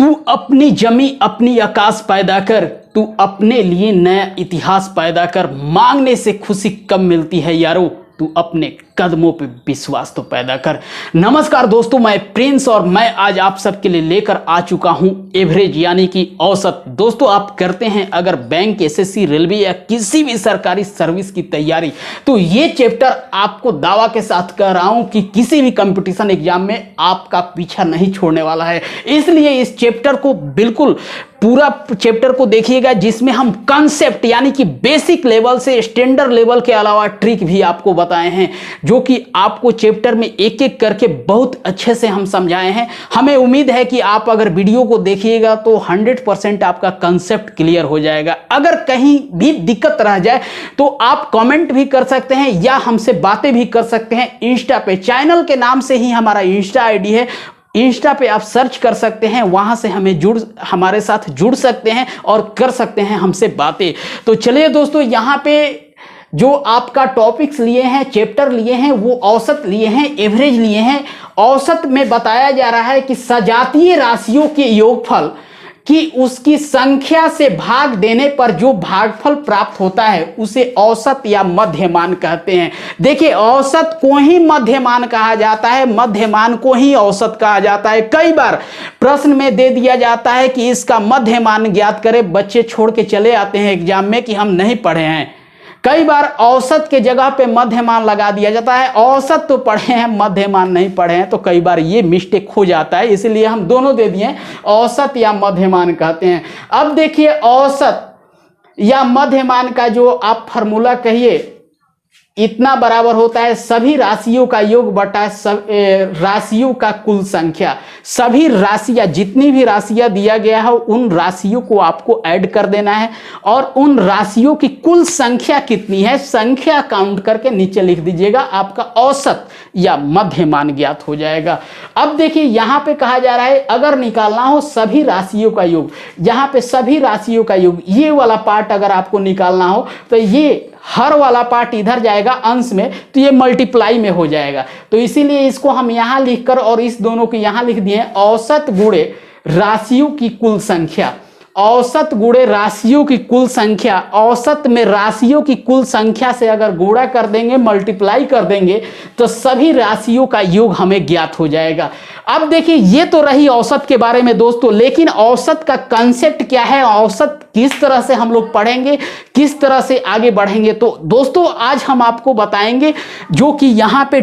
तू अपनी जमी अपनी आकाश पैदा कर, तू अपने लिए नया इतिहास पैदा कर। मांगने से खुशी कब मिलती है यारो, तू अपने कदमों पे विश्वास तो पैदा कर। नमस्कार दोस्तों, मैं प्रिंस और मैं आज आप सबके लिए लेकर आ चुका हूं एवरेज यानी कि औसत। दोस्तों, आप करते हैं अगर बैंक, एसएससी, रेलवे या किसी भी सरकारी सर्विस की तैयारी, तो ये चैप्टर आपको दावा के साथ कह रहा हूं कि किसी भी कंपटीशन एग्जाम में आपका पीछा नहीं छोड़ने वाला है। इसलिए इस चैप्टर को बिल्कुल पूरा चैप्टर को देखिएगा, जिसमें हम कंसेप्ट यानी कि बेसिक लेवल से स्टैंडर्ड लेवल के अलावा ट्रिक भी आपको बताए हैं, जो कि आपको चैप्टर में एक एक करके बहुत अच्छे से हम समझाए हैं। हमें उम्मीद है कि आप अगर वीडियो को देखिएगा तो 100% आपका कंसेप्ट क्लियर हो जाएगा। अगर कहीं भी दिक्कत रह जाए तो आप कमेंट भी कर सकते हैं या हमसे बातें भी कर सकते हैं इंस्टा पे। चैनल के नाम से ही हमारा इंस्टा आईडी है, इंस्टा पे आप सर्च कर सकते हैं, वहां से हमारे साथ जुड़ सकते हैं और कर सकते हैं हमसे बातें। तो चलिए दोस्तों, यहाँ पे जो आपका टॉपिक्स लिए हैं, चैप्टर लिए हैं, वो औसत लिए हैं, एवरेज लिए हैं। औसत में बताया जा रहा है कि सजातीय राशियों के योगफल कि उसकी संख्या से भाग देने पर जो भागफल प्राप्त होता है उसे औसत या मध्यमान कहते हैं। देखिए, औसत को ही मध्यमान कहा जाता है, मध्यमान को ही औसत कहा जाता है। कई बार प्रश्न में दे दिया जाता है कि इसका मध्यमान ज्ञात करें, बच्चे छोड़ के चले आते हैं एग्जाम में कि हम नहीं पढ़े हैं। कई बार औसत के जगह पे मध्यमान लगा दिया जाता है, औसत तो पढ़े हैं मध्यमान नहीं पढ़े हैं, तो कई बार ये मिस्टेक हो जाता है, इसलिए हम दोनों दे दिए, औसत या मध्यमान कहते हैं। अब देखिए, औसत या मध्यमान का जो आप फार्मूला कहिए, इतना बराबर होता है सभी राशियों का योग बटा राशियों का कुल संख्या। सभी राशियां, जितनी भी राशियां दिया गया है उन राशियों को आपको ऐड कर देना है और उन राशियों की कुल संख्या कितनी है, संख्या काउंट करके नीचे लिख दीजिएगा, आपका औसत या मध्यमान ज्ञात हो जाएगा। अब देखिए, यहां पे कहा जा रहा है अगर निकालना हो सभी राशियों का योग, यहां पे सभी राशियों का योग, ये वाला पार्ट अगर आपको निकालना हो तो ये हर वाला पार्ट इधर जाएगा अंश में, तो ये मल्टीप्लाई में हो जाएगा। तो इसीलिए इसको हम यहां लिखकर और इस दोनों को यहां लिख दिए, औसत गुणे राशियों की कुल संख्या। औसत गुणे राशियों की कुल संख्या, औसत में राशियों की कुल संख्या से अगर गुणा कर देंगे, मल्टीप्लाई कर देंगे, तो सभी राशियों का योग हमें ज्ञात हो जाएगा। अब देखिए, ये तो रही औसत के बारे में दोस्तों, लेकिन औसत का कंसेप्ट क्या है, औसत किस तरह से हम लोग पढ़ेंगे, किस तरह से आगे बढ़ेंगे, तो दोस्तों आज हम आपको बताएंगे, जो कि यहाँ पे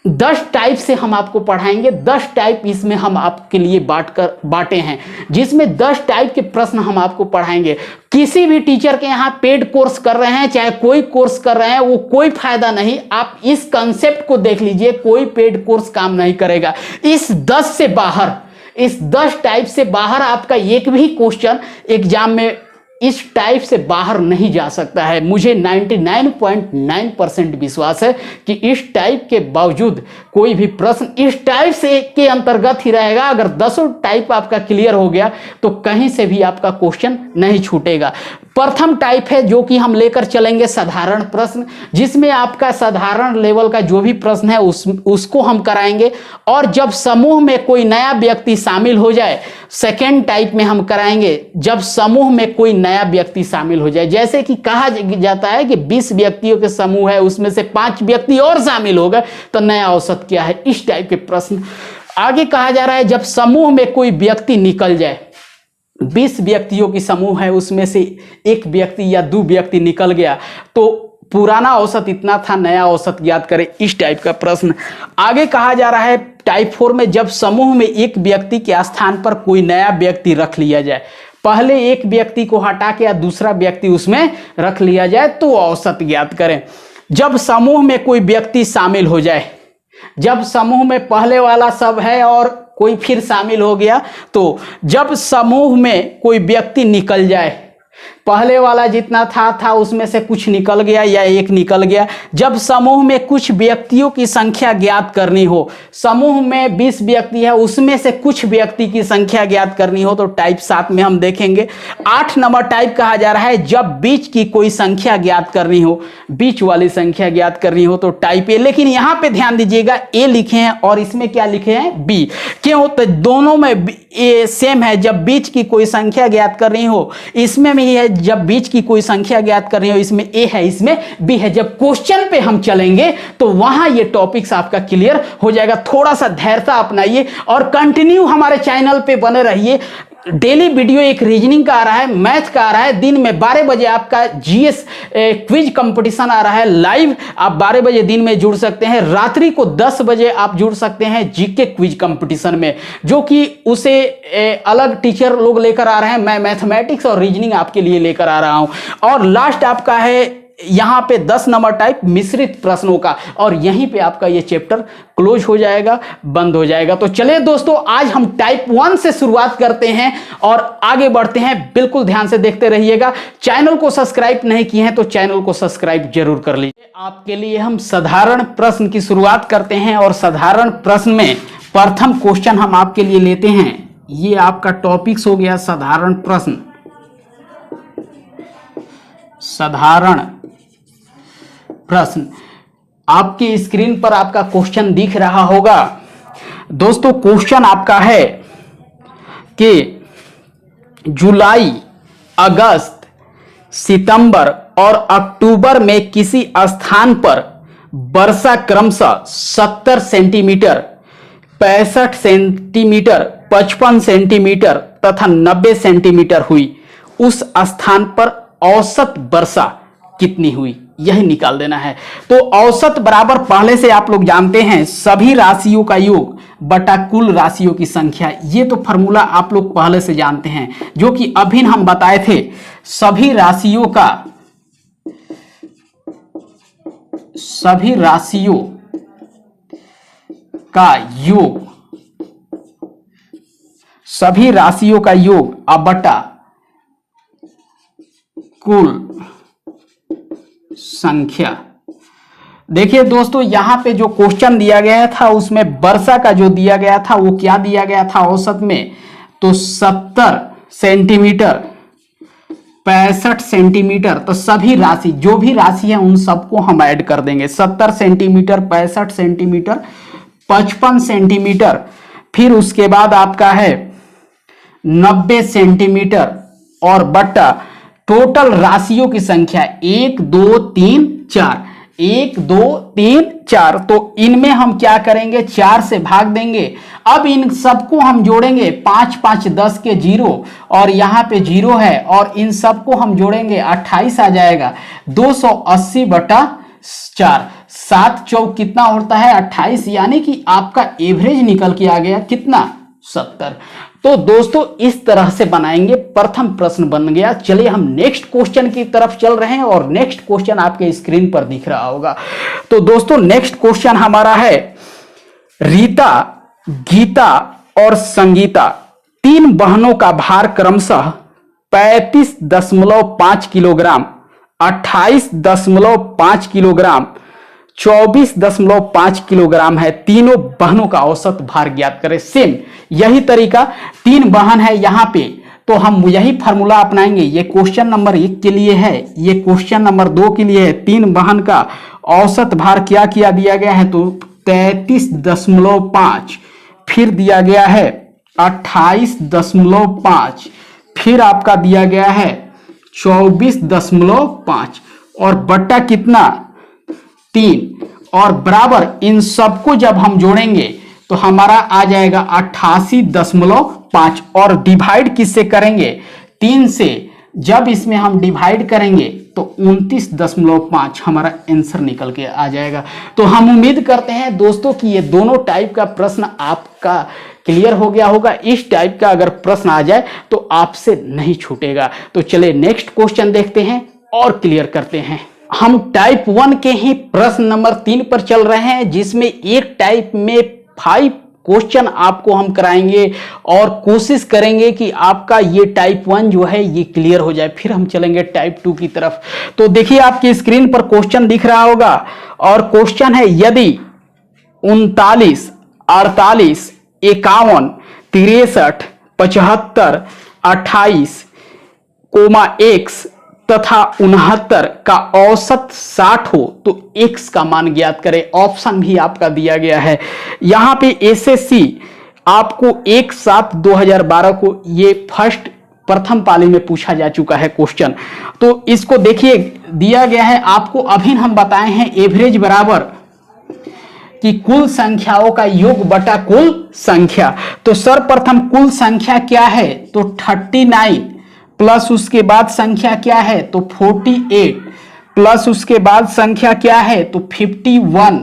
10 टाइप से हम आपको पढ़ाएंगे। 10 टाइप इसमें हम आपके लिए बांटे हैं, जिसमें 10 टाइप के प्रश्न हम आपको पढ़ाएंगे। किसी भी टीचर के यहाँ पेड कोर्स कर रहे हैं, चाहे कोई कोर्स कर रहे हैं, वो कोई फायदा नहीं। आप इस कंसेप्ट को देख लीजिए, कोई पेड कोर्स काम नहीं करेगा। इस 10 से बाहर, इस 10 टाइप से बाहर आपका एक भी क्वेश्चन एग्जाम में इस टाइप से बाहर नहीं जा सकता है। मुझे 99.9% विश्वास है कि इस टाइप के बावजूद कोई भी प्रश्न इस टाइप से के अंतर्गत ही रहेगा। अगर 10 टाइप आपका क्लियर हो गया तो कहीं से भी आपका क्वेश्चन नहीं छूटेगा। प्रथम टाइप है जो कि हम लेकर चलेंगे साधारण प्रश्न, जिसमें आपका साधारण लेवल का जो भी प्रश्न है उसको हम कराएंगे। और जब समूह में कोई नया व्यक्ति शामिल हो जाए, सेकेंड टाइप में हम कराएंगे जब समूह में कोई नया व्यक्ति शामिल हो जाए। जैसे कि कहा जाता है कि 20 व्यक्तियों के समूह है, उसमें से 5 व्यक्ति और शामिल हो गए, तो नया औसत क्या है, इस टाइप के प्रश्न। आगे कहा जा रहा है जब समूह में कोई व्यक्ति निकल जाए, 20 व्यक्तियों की समूह है, उसमें से एक व्यक्ति या 2 व्यक्ति निकल गया, तो पुराना औसत इतना था, नया औसत ज्ञात करें, इस टाइप का प्रश्न। आगे कहा जा रहा है टाइप 4 में जब समूह में एक व्यक्ति के स्थान पर कोई नया व्यक्ति रख लिया जाए, पहले एक व्यक्ति को हटा के या दूसरा व्यक्ति उसमें रख लिया जाए, तो औसत ज्ञात करें। जब समूह में कोई व्यक्ति शामिल हो जाए, जब समूह में पहले वाला सब है और कोई फिर शामिल हो गया, तो जब समूह में कोई व्यक्ति निकल जाए, पहले वाला जितना था उसमें से कुछ निकल गया या एक निकल गया। जब समूह में कुछ व्यक्तियों की संख्या ज्ञात करनी हो, समूह में 20 व्यक्ति है, उसमें से कुछ व्यक्ति की संख्या ज्ञात करनी हो, तो टाइप 7 में हम देखेंगे। 8 नंबर टाइप कहा जा रहा है जब बीच की कोई संख्या ज्ञात करनी हो, बीच वाली संख्या ज्ञात करनी हो तो टाइप ए। लेकिन यहां पे ध्यान दीजिएगा ए लिखे हैं और इसमें क्या लिखे हैं बी। क्यों? तो दोनों में ए सेम है। जब बीच की कोई संख्या ज्ञात करनी हो, इसमें भी है जब बीच की कोई संख्या ज्ञात करनी हो, इसमें ए है, इसमें बी है। जब क्वेश्चन पे हम चलेंगे तो वहां ये टॉपिक्स आपका क्लियर हो जाएगा। थोड़ा सा धैर्यता अपनाइए और कंटिन्यू हमारे चैनल पे बने रहिए। डेली वीडियो एक रीजनिंग का आ रहा है, मैथ का आ रहा है, दिन में 12 बजे आपका जीएस क्विज कंपटीशन आ रहा है लाइव। आप 12 बजे दिन में जुड़ सकते हैं, रात्रि को 10 बजे आप जुड़ सकते हैं जीके क्विज कंपटीशन में, जो कि उसे अलग टीचर लोग लेकर आ रहे हैं। मैं मैथमेटिक्स और रीजनिंग आपके लिए लेकर आ रहा हूं। और लास्ट आपका है यहां पे 10 नंबर टाइप मिश्रित प्रश्नों का, और यहीं पे आपका ये चैप्टर क्लोज हो जाएगा, बंद हो जाएगा। तो चलिए दोस्तों, आज हम टाइप 1 से शुरुआत करते हैं और आगे बढ़ते हैं। बिल्कुल ध्यान से देखते रहिएगा। चैनल को सब्सक्राइब नहीं किए हैं तो चैनल को सब्सक्राइब जरूर कर लीजिए। आपके लिए हम साधारण प्रश्न की शुरुआत करते हैं और साधारण प्रश्न में प्रथम क्वेश्चन हम आपके लिए लेते हैं। ये आपका टॉपिक्स हो गया साधारण प्रश्न। साधारण प्रश्न आपकी स्क्रीन पर आपका क्वेश्चन दिख रहा होगा। दोस्तों क्वेश्चन आपका है कि जुलाई, अगस्त, सितंबर और अक्टूबर में किसी स्थान पर वर्षा क्रमशः 70 सेंटीमीटर, 65 सेंटीमीटर, 55 सेंटीमीटर तथा 90 सेंटीमीटर हुई। उस स्थान पर औसत वर्षा कितनी हुई, यही निकाल देना है। तो औसत बराबर पहले से आप लोग जानते हैं सभी राशियों का योग बटा कुल राशियों की संख्या। ये तो फॉर्मूला आप लोग पहले से जानते हैं, जो कि अभी हम बताए थे। सभी राशियों का योग, सभी राशियों का योग अब बटा कुल संख्या। देखिए दोस्तों, यहां पे जो क्वेश्चन दिया गया था उसमें वर्षा का जो दिया गया था वो क्या दिया गया था औसत में, तो 70 सेंटीमीटर, 65 सेंटीमीटर। तो सभी राशि, जो भी राशि है उन सबको हम ऐड कर देंगे। 70 सेंटीमीटर, 65 सेंटीमीटर, 55 सेंटीमीटर, फिर उसके बाद आपका है 90 सेंटीमीटर और बटा टोटल राशियों की संख्या 1 2 3 4, 1 2 3 4। तो इनमें हम क्या करेंगे, 4 से भाग देंगे। अब इन सबको हम जोड़ेंगे, 5 5 10 के 0 और यहाँ पे 0 है, और इन सबको हम जोड़ेंगे 28 आ जाएगा। 280 बटा 4, 7 चौक कितना होता है 28, यानी कि आपका एवरेज निकल के आ गया कितना 70। तो दोस्तों इस तरह से बनाएंगे। प्रथम प्रश्न बन गया। चलिए हम नेक्स्ट क्वेश्चन की तरफ चल रहे हैं और नेक्स्ट क्वेश्चन आपके स्क्रीन पर दिख रहा होगा। तो दोस्तों नेक्स्ट क्वेश्चन हमारा है, रीता, गीता और संगीता 3 बहनों का भार क्रमशः 35.5 किलोग्राम, 28.5 किलोग्राम, 24.5 किलोग्राम है। तीनों बहनों का औसत भार ज्ञात करें। सेम यही तरीका, 3 बहन है यहां पे, तो हम यही फार्मूला अपनाएंगे। ये क्वेश्चन नंबर 1 के लिए है, ये क्वेश्चन नंबर 2 के लिए है। 3 बहन का औसत भार क्या किया दिया गया है, तो 33.5, फिर दिया गया है 28.5, फिर आपका दिया गया है 24.5 और बट्टा कितना 3 और बराबर। इन सबको जब हम जोड़ेंगे तो हमारा आ जाएगा 88.5 और डिवाइड किससे करेंगे 3 से। जब इसमें हम डिवाइड करेंगे तो 29.5 हमारा आंसर निकल के आ जाएगा। तो हम उम्मीद करते हैं दोस्तों कि ये दोनों टाइप का प्रश्न आपका क्लियर हो गया होगा। इस टाइप का अगर प्रश्न आ जाए तो आपसे नहीं छूटेगा। तो चलिए नेक्स्ट क्वेश्चन देखते हैं और क्लियर करते हैं। हम टाइप 1 के ही प्रश्न नंबर 3 पर चल रहे हैं, जिसमें एक टाइप में 5 क्वेश्चन आपको हम कराएंगे और कोशिश करेंगे कि आपका ये टाइप 1 जो है ये क्लियर हो जाए, फिर हम चलेंगे टाइप 2 की तरफ। तो देखिए आपकी स्क्रीन पर क्वेश्चन दिख रहा होगा और क्वेश्चन है यदि 39, 48, 51, 63, 75, 28, x तथा 69 का औसत 60 हो तो x का मान ज्ञात करें। ऑप्शन भी आपका दिया गया है। यहां पे एसएससी आपको 1/7/2012 को ये प्रथम पाली में पूछा जा चुका है क्वेश्चन। तो इसको देखिए दिया गया है आपको, अभी हम बताए हैं एवरेज बराबर कि कुल संख्याओं का योग बटा कुल संख्या। तो सर्वप्रथम कुल संख्या क्या है, तो 39 प्लस उसके बाद संख्या क्या है, तो 48 प्लस उसके बाद संख्या क्या है, तो 51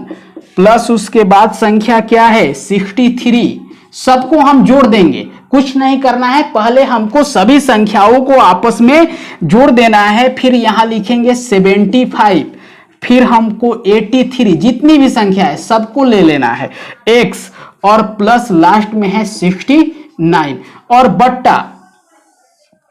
प्लस उसके बाद संख्या क्या है, 63। सबको हम जोड़ देंगे, कुछ नहीं करना है, पहले हमको सभी संख्याओं को आपस में जोड़ देना है। फिर यहां लिखेंगे 75, फिर हमको 83, जितनी भी संख्या है सबको ले लेना है x, और प्लस लास्ट में है 69 और बट्टा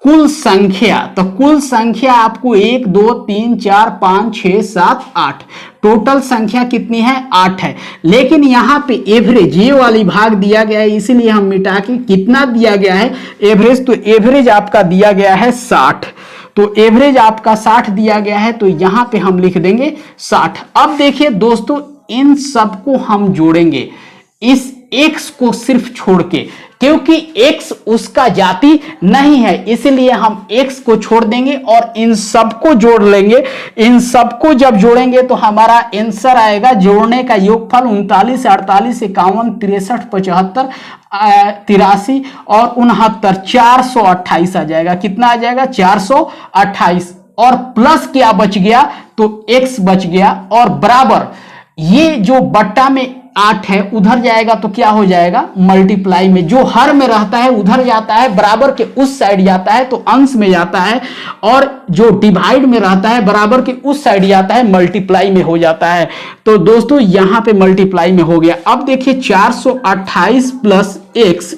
कुल संख्या। तो कुल संख्या आपको 1 2 3 4 5 6 7 8, टोटल संख्या कितनी है, 8 है। लेकिन यहां पे एवरेज ये वाली भाग दिया गया है, इसीलिए हम मिटा के कितना दिया गया है एवरेज, तो एवरेज आपका दिया गया है 60। तो एवरेज आपका 60 दिया गया है, तो यहां पे हम लिख देंगे 60। अब देखिए दोस्तों, इन सबको हम जोड़ेंगे इस x को सिर्फ छोड़ के, क्योंकि x उसका जाति नहीं है, इसलिए हम x को छोड़ देंगे और इन सबको जोड़ लेंगे। इन सबको जब जोड़ेंगे तो हमारा आंसर आएगा, जोड़ने का योगफल 39, 48, 51, 63, 75, 83 और 69, 428 आ जाएगा। कितना आ जाएगा, 428। और प्लस क्या बच गया, तो x बच गया, और बराबर ये जो बट्टा में 8 है उधर जाएगा तो क्या हो जाएगा, मल्टीप्लाई में। जो हर में रहता है उधर जाता है, बराबर के उस साइड जाता है तो अंश में जाता है, और जो डिवाइड में रहता है बराबर के उस साइड जाता है, मल्टीप्लाई में हो जाता है। तो दोस्तों यहां पे मल्टीप्लाई में हो गया। अब देखिए 428 प्लस x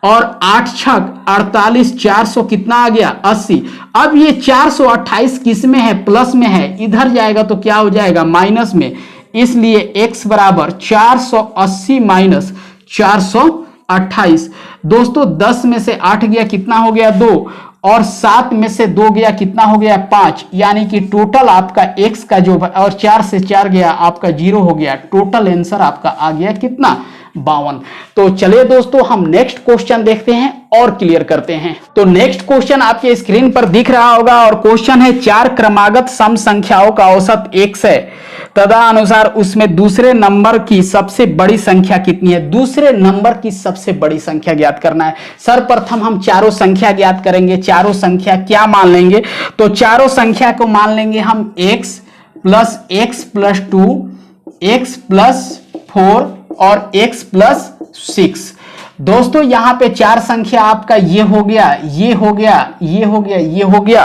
और 8 छक 48, 400 कितना आ गया, 80। अब ये 428 किस में है, प्लस में है, इधर जाएगा तो क्या हो जाएगा, माइनस में। इसलिए x बराबर 480 माइनस 428। दोस्तों 10 में से 8 गया, कितना हो गया, 2, और 7 में से 2 गया, कितना हो गया, 5। यानी कि टोटल आपका x का जो, और 4 से 4 गया आपका 0 हो गया। टोटल आंसर आपका आ गया कितना, 52। तो चलिए दोस्तों हम नेक्स्ट क्वेश्चन देखते हैं और क्लियर करते हैं। तो नेक्स्ट क्वेश्चन आपके स्क्रीन पर दिख रहा होगा और क्वेश्चन है 4 क्रमागत सम संख्याओं का औसत x है, तदनुसार उसमें दूसरे नंबर की सबसे बड़ी संख्या कितनी है। दूसरे नंबर की सबसे बड़ी संख्या ज्ञात करना है। सर्वप्रथम हम चारों संख्या ज्ञात करेंगे। चारों संख्या क्या मान लेंगे, तो चारों संख्या को मान लेंगे हम x plus x plus 2, x plus 4 और x प्लस 6। दोस्तों यहां पे 4 संख्या आपका ये हो गया, ये हो गया, ये हो गया, ये हो गया।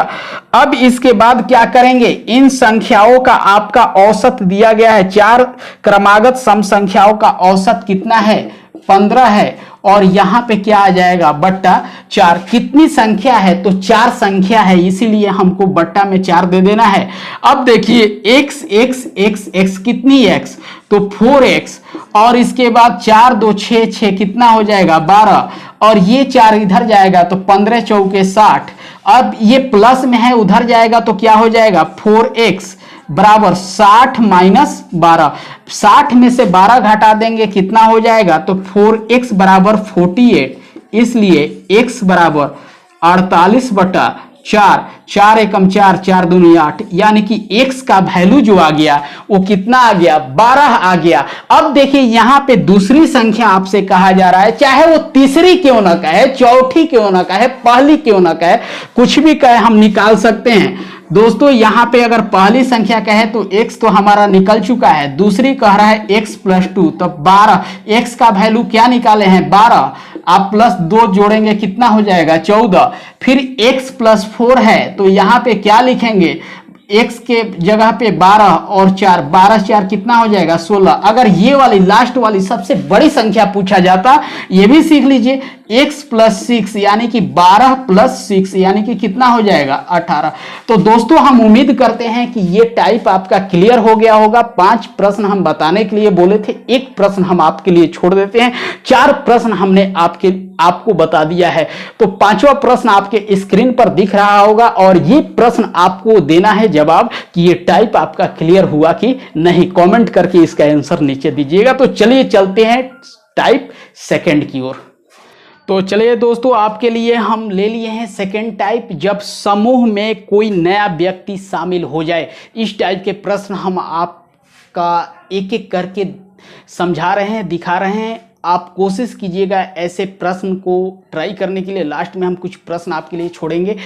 अब इसके बाद क्या करेंगे, इन संख्याओं का आपका औसत दिया गया है। 4 क्रमागत सम संख्याओं का औसत कितना है, 15 है, और यहां पे क्या आ जाएगा, बट्टा 4। कितनी संख्या है, तो 4 संख्या है, इसीलिए हमको बट्टा में 4 दे देना है। अब देखिए x x x x कितनी x, तो 4x, और इसके बाद 4 2 6 6 कितना हो जाएगा, 12, और ये 4 इधर जाएगा तो 15 चौके 60। अब ये प्लस में है, उधर जाएगा तो क्या हो जाएगा, 4x बराबर 60 माइनस 12। 60 में से 12 घटा देंगे, कितना हो जाएगा, तो 4x बराबर 48। इसलिए x बराबर 48 बटा 4, 4 एकम 4, 4 दूनी 8, यानी कि x का वैल्यू जो आ गया वो कितना आ गया, 12 आ गया। अब देखिए यहां पे दूसरी संख्या आपसे कहा जा रहा है, चाहे वो तीसरी क्यों ना कहे, चौथी क्यों ना कहे, पहली क्यों ना कहे, कुछ भी कहे हम निकाल सकते हैं। दोस्तों यहां पे अगर पहली संख्या कहे तो x तो हमारा निकल चुका है, दूसरी कह रहा है x प्लस 2, तो 12, x का वैल्यू क्या निकाले हैं, 12, आप प्लस 2 जोड़ेंगे कितना हो जाएगा, 14। फिर x प्लस 4 है तो यहां पे क्या लिखेंगे, x के जगह पे 12 और 4, 12 4 कितना हो जाएगा 16। अगर ये वाली लास्ट वाली सबसे बड़ी संख्या पूछा जाता, ये भी सीख लीजिए, x प्लस 6 यानी कि 12 प्लस 6 यानी कि कितना हो जाएगा 18। तो दोस्तों हम उम्मीद करते हैं कि ये टाइप आपका क्लियर हो गया होगा। 5 प्रश्न हम बताने के लिए बोले थे, एक प्रश्न हम आपके लिए छोड़ देते हैं, 4 प्रश्न हमने आपको बता दिया है। तो 5वां प्रश्न आपके स्क्रीन पर दिख रहा होगा और ये प्रश्न आपको देना है जवाब कि ये टाइप आपका क्लियर हुआ कि नहीं। कमेंट करके इसका आंसर नीचे दीजिएगा। तो चलिए चलते हैं टाइप सेकंड की ओर। तो चलिए दोस्तों, आपके लिए हम ले लिए हैं सेकंड टाइप, जब समूह में कोई नया व्यक्ति शामिल हो जाए। इस टाइप के प्रश्न हम आपका एक एक करके समझा रहे हैं, दिखा रहे हैं। आप कोशिश कीजिएगा ऐसे प्रश्न को ट्राई करने के लिए। लास्ट में हम कुछ प्रश्न आपके लिए छोड़ेंगे।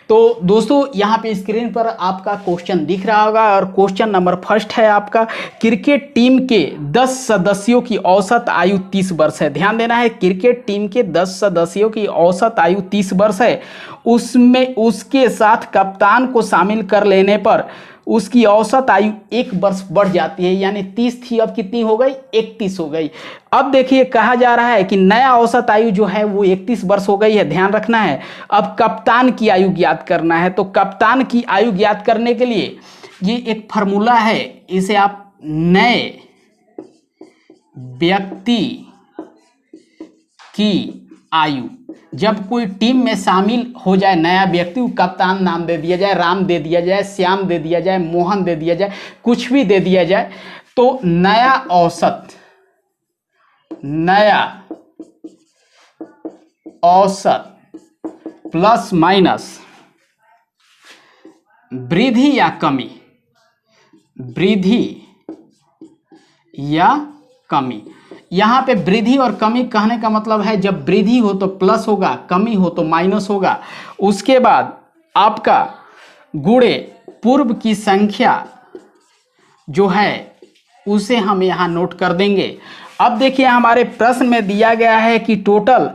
तो दोस्तों यहाँ पे स्क्रीन पर आपका क्वेश्चन दिख रहा होगा और क्वेश्चन नंबर फर्स्ट है आपका, क्रिकेट टीम के 10 सदस्यों की औसत आयु 30 वर्ष है। ध्यान देना है, क्रिकेट टीम के 10 सदस्यों की औसत आयु 30 वर्ष है। उसमें उसके साथ कप्तान को शामिल कर लेने पर उसकी औसत आयु 1 वर्ष बढ़ जाती है, यानी 30 थी अब कितनी हो गई 31 हो गई। अब देखिए कहा जा रहा है कि नया औसत आयु जो है वो 31 वर्ष हो गई है, ध्यान रखना है। अब कप्तान की आयु ज्ञात करना है। तो कप्तान की आयु ज्ञात करने के लिए ये एक फार्मूला है, इसे आप नए व्यक्ति की आयु, जब कोई टीम में शामिल हो जाए नया व्यक्ति, कप्तान नाम दे दिया जाए, राम दे दिया जाए, श्याम दे दिया जाए, मोहन दे दिया जाए, कुछ भी दे दिया जाए, तो नया औसत प्लस माइनस वृद्धि या कमी, यहाँ पे वृद्धि और कमी कहने का मतलब है जब वृद्धि हो तो प्लस होगा, कमी हो तो माइनस होगा। उसके बाद आपका गुणे पूर्व की संख्या जो है उसे हम यहाँ नोट कर देंगे। अब देखिए हमारे प्रश्न में दिया गया है कि टोटल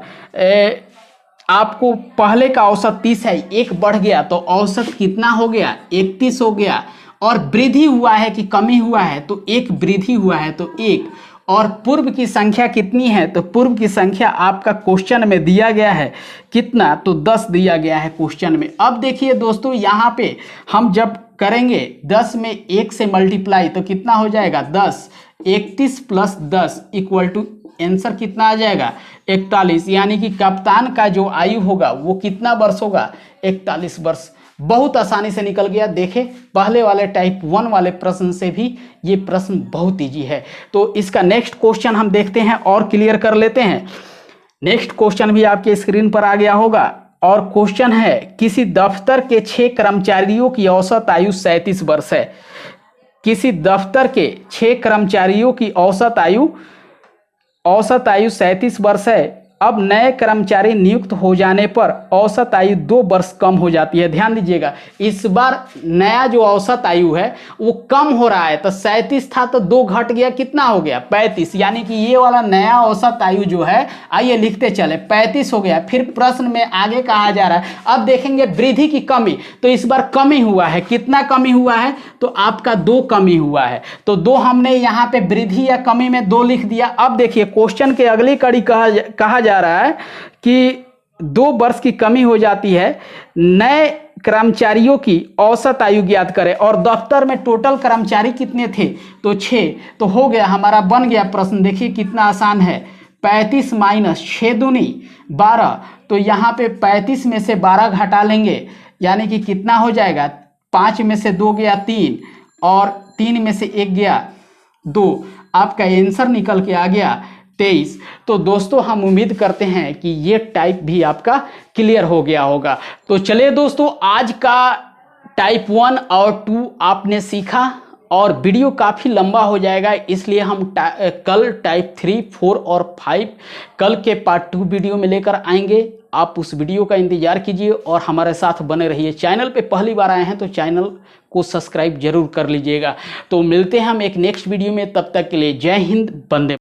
आपको पहले का औसत 30 है, 1 बढ़ गया तो औसत कितना हो गया 31 हो गया। और वृद्धि हुआ है कि कमी हुआ है, तो 1 वृद्धि हुआ है तो 1। और पूर्व की संख्या कितनी है, तो पूर्व की संख्या आपका क्वेश्चन में दिया गया है कितना, तो 10 दिया गया है क्वेश्चन में। अब देखिए दोस्तों यहाँ पे हम जब करेंगे 10 में 1 से मल्टीप्लाई तो कितना हो जाएगा 10, 31 प्लस 10 इक्वल टू आंसर कितना आ जाएगा 41। यानी कि कप्तान का जो आयु होगा वो कितना वर्ष होगा 41 वर्ष। बहुत आसानी से निकल गया। देखें पहले वाले टाइप 1 वाले प्रश्न से भी ये प्रश्न बहुत इजी है। तो इसका नेक्स्ट क्वेश्चन हम देखते हैं और क्लियर कर लेते हैं। नेक्स्ट क्वेश्चन भी आपके स्क्रीन पर आ गया होगा और क्वेश्चन है, किसी दफ्तर के 6 कर्मचारियों की औसत आयु 37 वर्ष है। किसी दफ्तर के 6 कर्मचारियों की औसत आयु 37 वर्ष है। अब नए कर्मचारी नियुक्त हो जाने पर औसत आयु 2 वर्ष कम हो जाती है। ध्यान दीजिएगा, इस बार नया जो औसत आयु है वो कम हो रहा है। तो 37 था तो 2 घट गया, कितना हो गया 35। यानी कि ये वाला नया औसत आयु जो है, आइए लिखते चले, 35 हो गया। फिर प्रश्न में आगे कहा जा रहा है, अब देखेंगे वृद्धि की कमी, तो इस बार कमी हुआ है। कितना कमी हुआ है, तो आपका 2 कमी हुआ है। तो 2 हमने यहाँ पे वृद्धि या कमी में 2 लिख दिया। अब देखिए क्वेश्चन के अगली कड़ी कहा जा रहा है कि 2 वर्ष की कमी हो जाती है। नए कर्मचारियों की औसत आयु ज्ञात करें और दफ्तर में टोटल कर्मचारी कितने थे, तो 6। तो हो गया हमारा, बन गया प्रश्न। देखिए कितना आसान है, 35 माइनस 6 दूनी 12। तो यहाँ पे 35 में से 12 घटा लेंगे, यानी कि कितना हो जाएगा, 5 में से 2 गया 3 और 3 में से 1 गया 2। आपका आंसर निकल के आ गया 23। तो दोस्तों हम उम्मीद करते हैं कि ये टाइप भी आपका क्लियर हो गया होगा। तो चलिए दोस्तों, आज का टाइप 1 और 2 आपने सीखा और वीडियो काफ़ी लंबा हो जाएगा, इसलिए हम कल टाइप 3, 4 और 5 कल के पार्ट 2 वीडियो में लेकर आएंगे। आप उस वीडियो का इंतजार कीजिए और हमारे साथ बने रहिए। चैनल पे पहली बार आए हैं तो चैनल को सब्सक्राइब जरूर कर लीजिएगा। तो मिलते हैं हम एक नेक्स्ट वीडियो में, तब तक के लिए जय हिंद, वंदे।